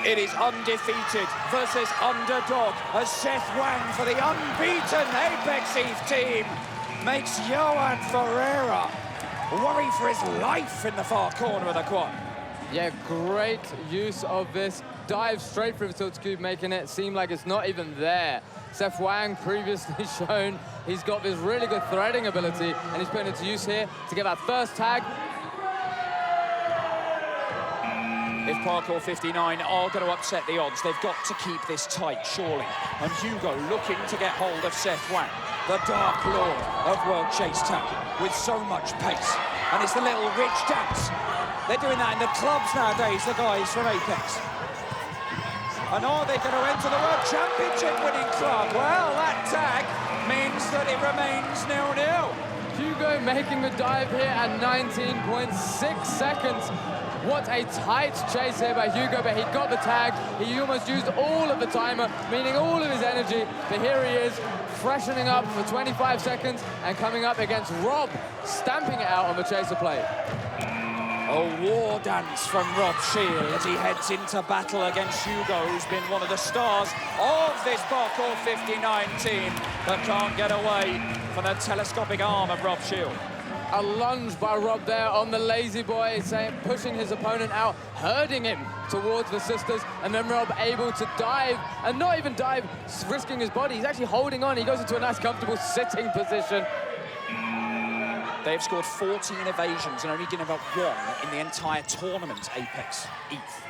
It is undefeated versus underdog as Seth Wang for the unbeaten Apex ETH team makes Yoann Ferreira worry for his life in the far corner of the quad. Yeah, great use of this dive straight through the tilted cube, making it seem like it's not even there. Seth Wang previously shown he's got this really good threading ability, and he's putting it to use here to get that first tag. If Parkour 59 are going to upset the odds, they've got to keep this tight, surely. And Hugo looking to get hold of Seth Wang, the Dark Lord of World Chase Tag, with so much pace. And it's the little rich dance. They're doing that in the clubs nowadays, the guys from Apex. And are they going to enter the World Championship winning club? Well, that tag means that it remains 0-0. Hugo making the dive here at 19.6 seconds. What a tight chase here by Hugo, but he got the tag. He almost used all of the timer, meaning all of his energy. But here he is, freshening up for 25 seconds and coming up against Rob, stamping it out on the chaser plate. A war dance from Rob Schihl as he heads into battle against Hugo, who's been one of the stars of this Parkour 59 team, but can't get away from the telescopic arm of Rob Schihl. A lunge by Rob there on the lazy boy, pushing his opponent out, herding him towards the sisters, and then Rob able to dive, and not even dive, risking his body. He's actually holding on. He goes into a nice, comfortable sitting position. They've scored 14 evasions and only given about one in the entire tournament, Apex ETH.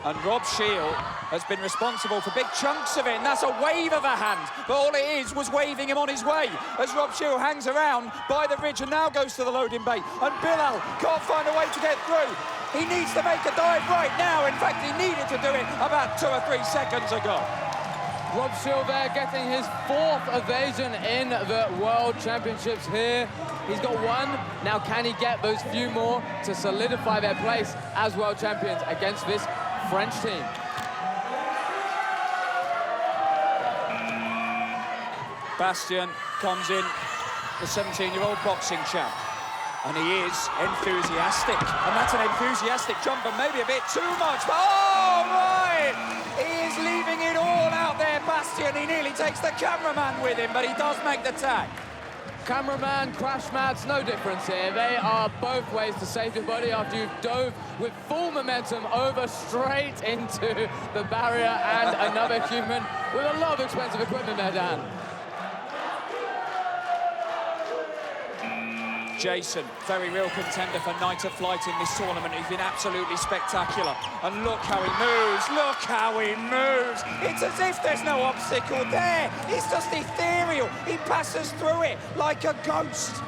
And Rob Schihl has been responsible for big chunks of it, and that's a wave of a hand. But all it is was waving him on his way as Rob Schihl hangs around by the ridge and now goes to the loading bay. And Bilal can't find a way to get through. He needs to make a dive right now. In fact, he needed to do it about 2 or 3 seconds ago. Rob Schihl there getting his 4th evasion in the World Championships here. He's got 1. Now can he get those few more to solidify their place as world champions against this French team? Bastien comes in, the 17-year-old boxing champ. And he is enthusiastic. And that's an enthusiastic jump, and maybe a bit too much. But oh, right! He is leaving it all out there, Bastien. He nearly takes the cameraman with him, but he does make the tag. Cameraman, crash mats, no difference here. They are both ways to save your body after you've dove with full momentum over straight into the barrier and another human with a lot of expensive equipment there, Dan. Jason, very real contender for Night of Flight in this tournament. He's been absolutely spectacular. And look how he moves, look how he moves. It's as if there's no obstacle there. It's just ethereal. He passes through it like a ghost.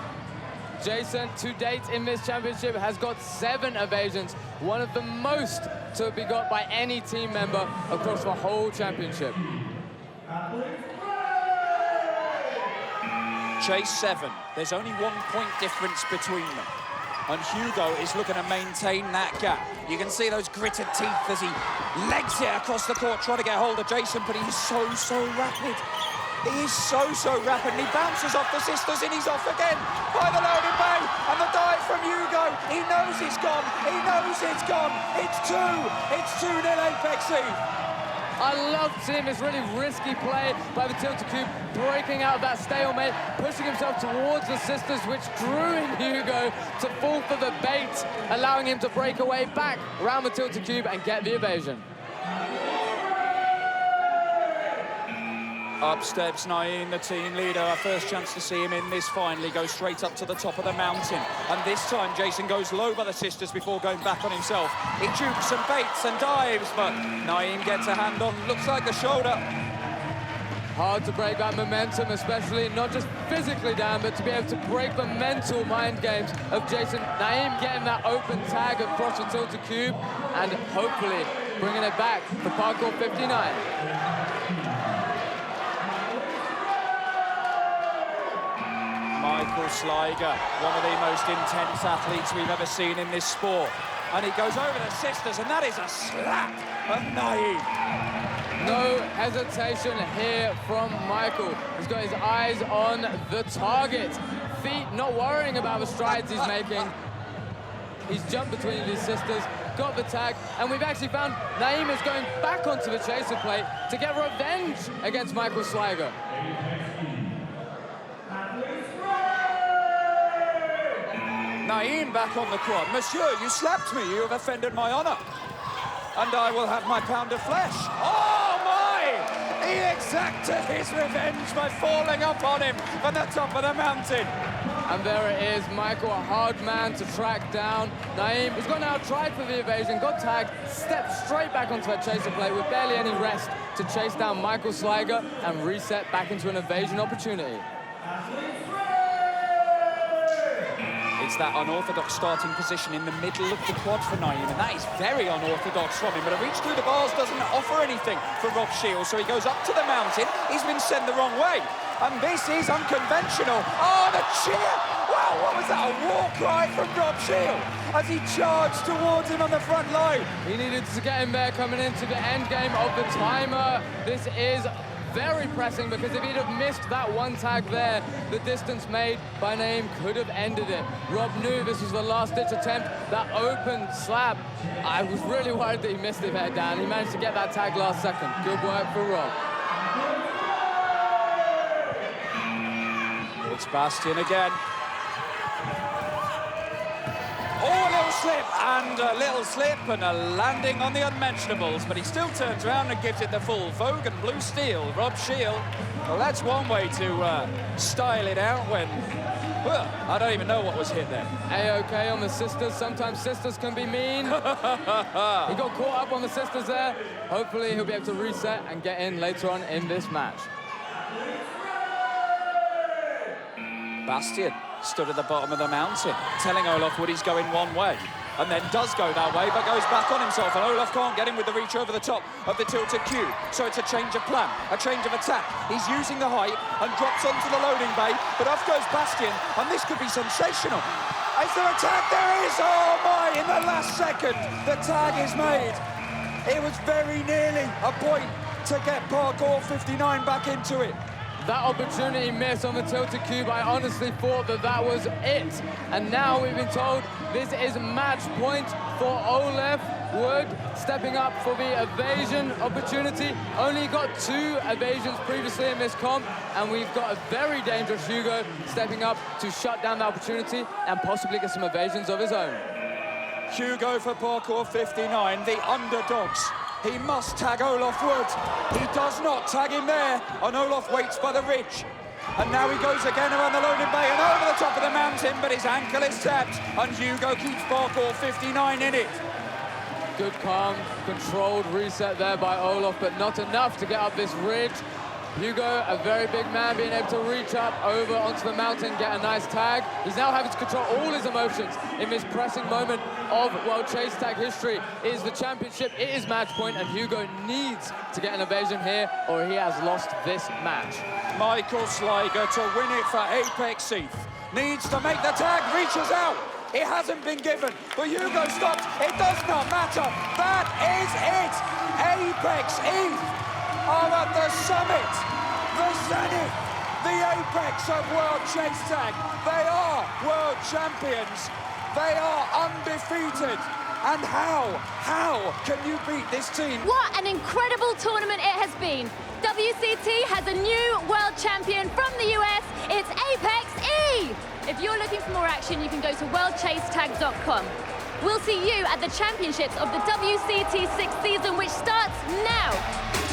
Jason, to date in this championship, has got 7 evasions, one of the most to be got by any team member across the whole championship. Chase 7, there's only 1 point difference between them. And Hugo is looking to maintain that gap. You can see those gritted teeth as he legs it across the court, trying to get hold of Jason, but he's so rapid. He is so rapid, and he bounces off the sisters, and he's off again by the loading bay, and the dive from Hugo. He knows it's gone, he knows it's gone. It's 2-0 Apex ETH. I love seeing this really risky play by the tilted cube, breaking out of that stalemate, pushing himself towards the sisters, which drew in Hugo to fall for the bait, allowing him to break away back around the tilted cube and get the evasion. Up steps Naim, the team leader. Our first chance to see him in this finally. Goes straight up to the top of the mountain. And this time, Jason goes low by the sisters before going back on himself. He jukes and baits and dives, but Naim gets a hand on, looks like the shoulder. Hard to break that momentum, especially not just physically down, but to be able to break the mental mind games of Jason. Naim getting that open tag across the tilted cube and hopefully bringing it back for Parkour 59. Michael Sliger, one of the most intense athletes we've ever seen in this sport. And he goes over the sisters, and that is a slap of Naim. No hesitation here from Michael. He's got his eyes on the target. Feet not worrying about the strides he's making. He's jumped between his sisters, got the tag, and we've actually found Naim is going back onto the chaser plate to get revenge against Michael Sligo. Naim back on the quad. Monsieur, you slapped me. You have offended my honor. And I will have my pound of flesh. Oh, my! He exacted his revenge by falling upon him from the top of the mountain. And there it is, Michael, a hard man to track down. Naim, who's gone out, tried for the evasion, got tagged, stepped straight back onto that chaser plate with barely any rest to chase down Michael Sligo and reset back into an evasion opportunity. It's that unorthodox starting position in the middle of the quad for Naim, and that is very unorthodox from him, but a reach through the bars doesn't offer anything for Rob Schihl, so he goes up to the mountain. He's been sent the wrong way, and this is unconventional. Oh, the cheer! Wow, what was that, a war cry from Rob Schihl as he charged towards him on the front line? He needed to get him there coming into the end game of the timer. This is very pressing, because if he'd have missed that one tag there, the distance made by Naim could have ended it. Rob knew this was the last-ditch attempt, that open slab. I was really worried that he missed it head down. He managed to get that tag last second. Good work for Rob. It's Bastien again. Oh, a little slip and a landing on the unmentionables, but he still turns around and gives it the full vogue and blue steel. Rob Schihl, well, that's one way to style it out when, well, I don't even know what was hit there. A-OK on the sisters. Sometimes sisters can be mean. He got caught up on the sisters there. Hopefully he'll be able to reset and get in later on in this match. Bastien stood at the bottom of the mountain, telling Olof Wood he's going one way, and then does go that way, but goes back on himself, and Olof can't get him with the reach over the top of the tilted cube. So it's a change of plan, a change of attack. He's using the height and drops onto the loading bay, but off goes Bastien, and this could be sensational. Is there a tag? There is! Oh my, in the last second, the tag is made. It was very nearly a point to get Parkour 59 back into it. That opportunity missed on the tilted cube. I honestly thought that that was it. And now we've been told this is match point for Olof Wood, stepping up for the evasion opportunity. Only got 2 evasions previously in this comp, and we've got a very dangerous Hugo stepping up to shut down the opportunity and possibly get some evasions of his own. Hugo for Parkour 59, the underdogs. He must tag Olof Wood. He does not tag him there, and Olof waits by the ridge. And now he goes again around the loading bay and over the top of the mountain, but his ankle is tapped, and Hugo keeps Parkour 59 in it. Good, calm, controlled reset there by Olof, but not enough to get up this ridge. Hugo, a very big man, being able to reach up over onto the mountain, get a nice tag. He's now having to control all his emotions in this pressing moment of World Chase Tag history. It is the championship, it is match point, and Hugo needs to get an evasion here, or he has lost this match. Michael Sligo to win it for Apex ETH. Needs to make the tag, reaches out. It hasn't been given, but Hugo stops. It does not matter. That is it. Apex ETH are at the summit, the zenith, the apex of World Chase Tag. They are world champions. They are undefeated. And how can you beat this team? What an incredible tournament it has been. WCT has a new world champion from the US. It's Apex E. If you're looking for more action, you can go to worldchasetag.com. We'll see you at the championships of the WCT 6th season